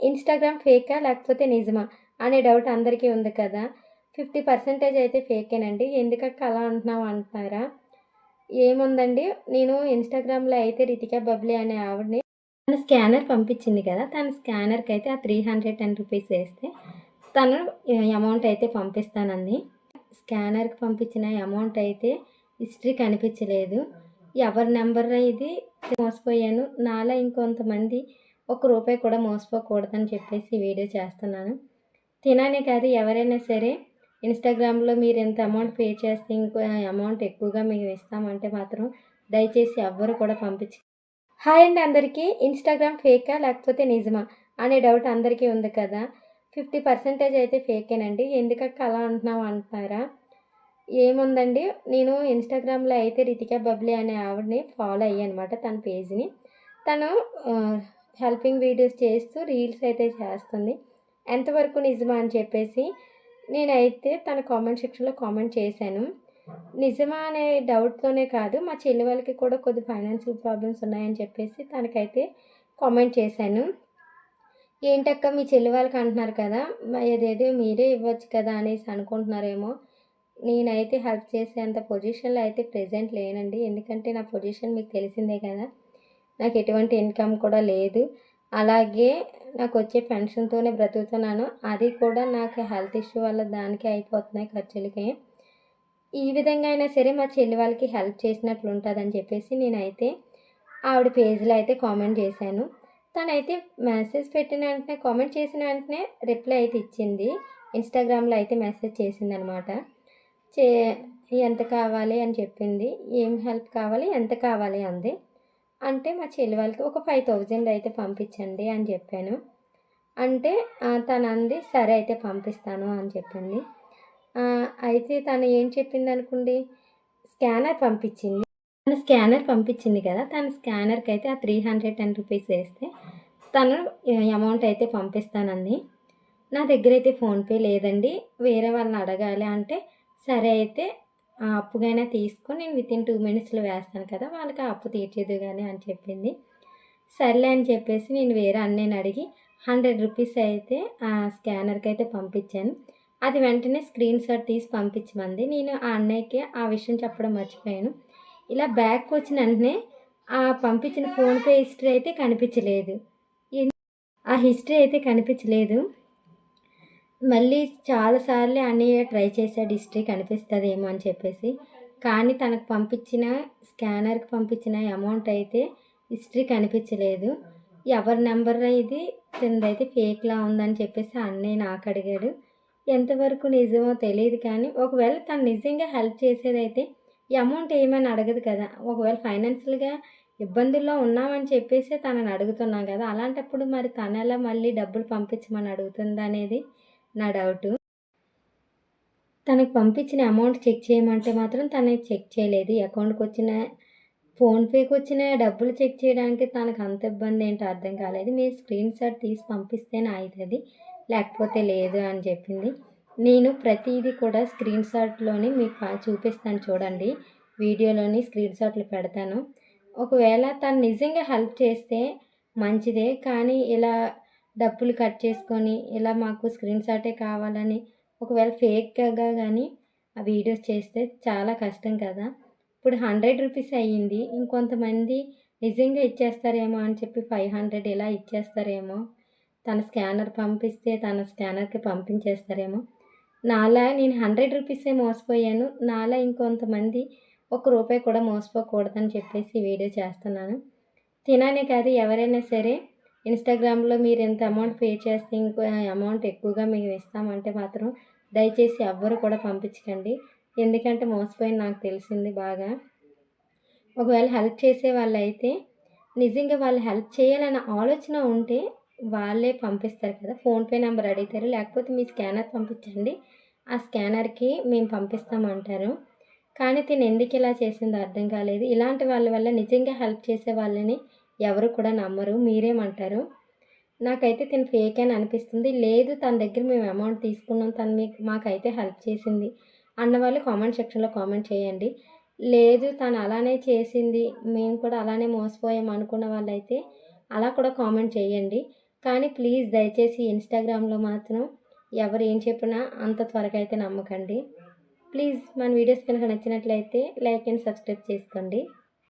Instagram ఫేకా లేకపోతే నిజమా అనే డౌట్ అందరికీ ఉంది కదా! 50% అయితే ఫేకేనండి. ఎందుకక్క అలా అంటున్నావు అంటున్నారా? ఏముందండి, నేను ఇన్‌స్టాగ్రామ్‌లో అయితే రితికా బబ్లీ అనే ఆవిడని తను స్కానర్ పంపించింది కదా! తన స్కానర్‌కైతే ఆ ₹310 ఏస్తే తను అమౌంట్ అయితే పంపిస్తానంది. స్కానర్‌కి పంపించిన అమౌంట్ అయితే హిస్టరీ కనిపించలేదు. ఎవరి నెంబర్ ఇది మోసపోయాను. నాలా ఇంకొంతమంది ₹1 కూడా మోసపోకూడదని చెప్పేసి వీడియో చేస్తున్నాను. తిననే కాదు, ఎవరైనా సరే ఇన్‌స్టాగ్రామ్‌లో మీరు ఇంత అమౌంట్ పే చేస్తే ఇంకో అమౌంట్ ఎక్కువగా మేము ఇస్తామంటే మాత్రం దయచేసి ఎవ్వరు కూడా హాయ్ అండి అందరికీ. ఇన్‌స్టాగ్రామ్ ఫేకా లేకపోతే నిజమా అనే డౌట్ అందరికీ ఉంది కదా! 50% అయితే ఫేకేనండి. ఎందుకక్క అలా అంటున్నావు అంటున్నారా? ఏముందండి, నేను ఇన్‌స్టాగ్రామ్‌లో అయితే రితికా బబ్లీ అనే ఆవిడని ఫాలో అయ్యానమాట, తన పేజ్‌ని. తను హెల్పింగ్ వీడియోస్ చేస్తూ రీల్స్ అయితే చేస్తుంది. ఎంతవరకు నిజమా అని చెప్పేసి నేనైతే తన కామెంట్ సెక్షన్‌లో కామెంట్ చేశాను. నిజమా అనే డౌట్‌తోనే కాదు, మా చెల్లి వాళ్ళకి కూడా కొద్ది ఫైనాన్షియల్ ప్రాబ్లమ్స్ ఉన్నాయని చెప్పేసి తనకైతే కామెంట్ చేశాను. ఏంటక్క మీ చెల్లి వాళ్ళకి అంటున్నారు కదా! అదేదో మీరే ఇవ్వచ్చు కదా అనేసి అనుకుంటున్నారేమో. నేనైతే హెల్ప్ చేసేంత పొజిషన్‌లో అయితే ప్రెజెంట్ లేనండి. ఎందుకంటే నా పొజిషన్ మీకు తెలిసిందే కదా! నాకు ఎటువంటి ఇన్కమ్ కూడా లేదు. అలాగే నాకొచ్చే పెన్షన్‌తోనే బ్రతుకుతున్నాను. అది కూడా నాకు హెల్త్ ఇష్యూ వల్ల దానికే అయిపోతున్నాయి ఖర్చులకి. ఈ విధంగా అయినా సరే మా చెల్లి వాళ్ళకి హెల్ప్ చేసినట్లు ఉంటుందని చెప్పేసి నేనైతే ఆవిడ పేజ్‌లో అయితే కామెంట్ చేశాను. తనైతే మెసేజ్ పెట్టిన వెంటనే, కామెంట్ చేసిన వెంటనే రిప్లై అయితే ఇచ్చింది. ఇన్‌స్టాగ్రామ్‌లో అయితే మెసేజ్ చేసిందనమాట. చే ఎంత కావాలి అని చెప్పింది. ఏం హెల్ప్ కావాలి, ఎంత కావాలి అంది. అంటే మా చెల్లి వాళ్ళకి ఒక 5000 అయితే పంపించండి అని చెప్పాను. అంటే తనంది సరే అయితే పంపిస్తాను అని చెప్పింది. అయితే తను ఏం చెప్పిందనుకోండి, స్కానర్ పంపించింది. తను స్కానర్ పంపించింది కదా! తన స్కానర్‌కైతే ఆ ₹310 ఏస్తే తను అమౌంట్ అయితే పంపిస్తానంది. నా దగ్గరైతే ఫోన్‌పే లేదండి, వేరే వాళ్ళని అడగాలి అంటే, సరే అయితే అప్పుగైనా తీసుకో, నేను వితిన్ 2 మినిట్స్‌లో వేస్తాను కదా! వాళ్ళకి ఆ అప్పు తీర్చేదువు గాని అని చెప్పింది. సర్లే అని చెప్పేసి నేను వేరే అన్నయ్యని అడిగి ₹100 అయితే ఆ స్కానర్‌కి అయితే పంపించాను. అది వెంటనే స్క్రీన్ షాట్ తీసి పంపించమంది. నేను ఆ అన్నయ్యకి ఆ విషయం చెప్పడం మర్చిపోయాను. ఇలా బ్యాక్‌కి వచ్చిన వెంటనే ఆ పంపించిన ఫోన్‌పే హిస్టరీ అయితే కనిపించలేదు. ఆ హిస్టరీ అయితే కనిపించలేదు. మళ్ళీ చాలా సార్లు అన్నయ్య ట్రై చేశాడు హిస్టరీ కనిపిస్తదేమో అని చెప్పేసి. కానీ తనకు పంపించిన స్కానర్‌కి పంపించిన అమౌంట్ అయితే హిస్టరీ కనిపించలేదు. ఎవరి నెంబర్ ఇది, తనదైతే ఫేక్‌లా ఉందని చెప్పేసి అన్నయ్య నాకు అడిగాడు. ఎంతవరకు నిజమో తెలీదు కానీ, ఒకవేళ తను నిజంగా హెల్ప్ చేసేదైతే ఈ అమౌంట్ ఏమని అడగదు కదా! ఒకవేళ ఫైనాన్షియల్‌గా ఇబ్బందుల్లో ఉన్నామని చెప్పేసే తనని అడుగుతున్నాం కదా! అలాంటప్పుడు మరి తనెలా మళ్ళీ డబ్బులు పంపించమని అడుగుతుందనేది నా డౌటు. తనకు పంపించిన అమౌంట్ చెక్ చేయమంటే మాత్రం తను చెక్ చేయలేదు. అకౌంట్‌కొచ్చిన, ఫోన్‌పేకొచ్చిన డబ్బులు చెక్ చేయడానికి తనకు అంత ఇబ్బంది ఏంటో అర్థం కాలేదు. మీరు స్క్రీన్ షాట్ తీసి పంపిస్తేనే అయితది, లేకపోతే లేదు అని చెప్పింది. నేను ప్రతీది కూడా స్క్రీన్ షాట్‌లోని మీకు చూపిస్తాను చూడండి. వీడియోలోని స్క్రీన్ షాట్లు పెడతాను. ఒకవేళ తను నిజంగా హెల్ప్ చేస్తే మంచిదే. కానీ ఇలా డబ్బులు కట్ చేసుకొని, ఇలా మాకు స్క్రీన్ షాటే కావాలని ఒకవేళ ఫేక్‌గా గానీ ఆ వీడియోస్ చేస్తే చాలా కష్టం కదా! ఇప్పుడు ₹100 అయ్యింది. ఇంకొంతమంది నిజంగా ఇచ్చేస్తారేమో అని చెప్పి 500 ఇలా ఇచ్చేస్తారేమో. తన స్కానర్ పంపిస్తే తన స్కానర్‌కి పంపించేస్తారేమో. నాలా నేను ₹100 మోసపోయాను. నాలా ఇంకొంతమంది ₹1 కూడా మోసపోకూడదని చెప్పేసి వీడియో చేస్తున్నాను. తిననే కాదు, ఎవరైనా సరే ఇన్‌స్టాగ్రామ్‌లో మీరు ఇంత అమౌంట్ పే చేస్తే ఇంకో అమౌంట్ ఎక్కువగా మేము ఇస్తామంటే మాత్రం దయచేసి ఎవ్వరు కూడా పంపించకండి. ఎందుకంటే మోసపోయింది నాకు తెలిసింది బాగా. ఒకవేళ హెల్ప్ చేసే వాళ్ళైతే నిజంగా వాళ్ళు హెల్ప్ చేయాలన్న ఆలోచన ఉంటే వాళ్ళే పంపిస్తారు కదా! ఫోన్‌పే నెంబర్ అడుగుతారు. లేకపోతే మీ స్కానర్ పంపించండి, ఆ స్కానర్‌కి మేము పంపిస్తామంటారు. కానీ తిను ఎందుకు ఇలా చేసిందో అర్థం కాలేదు. ఇలాంటి వాళ్ళ వల్ల నిజంగా హెల్ప్ చేసే వాళ్ళని ఎవరు కూడా నమ్మరు. మీరేమంటారు? నాకైతే తిను ఫేక్ అని అనిపిస్తుంది. లేదు, తన దగ్గర మేము అమౌంట్ తీసుకున్నాం, తను మాకైతే హెల్ప్ చేసింది అన్నవాళ్ళు కామెంట్ సెక్షన్‌లో కామెంట్ చేయండి. లేదు, తను అలానే చేసింది, మేము కూడా అలానే మోసపోయాం అనుకున్న వాళ్ళైతే అలా కూడా కామెంట్ చేయండి. కానీ ప్లీజ్ దయచేసి ఇన్స్టాగ్రామ్లో మాత్రం ఎవరు ఏం చెప్పినా అంత త్వరగా అయితే నమ్మకండి. ప్లీజ్ మన వీడియోస్ కనుక నచ్చినట్లయితే లైక్ అండ్ సబ్స్క్రైబ్ చేసుకోండి.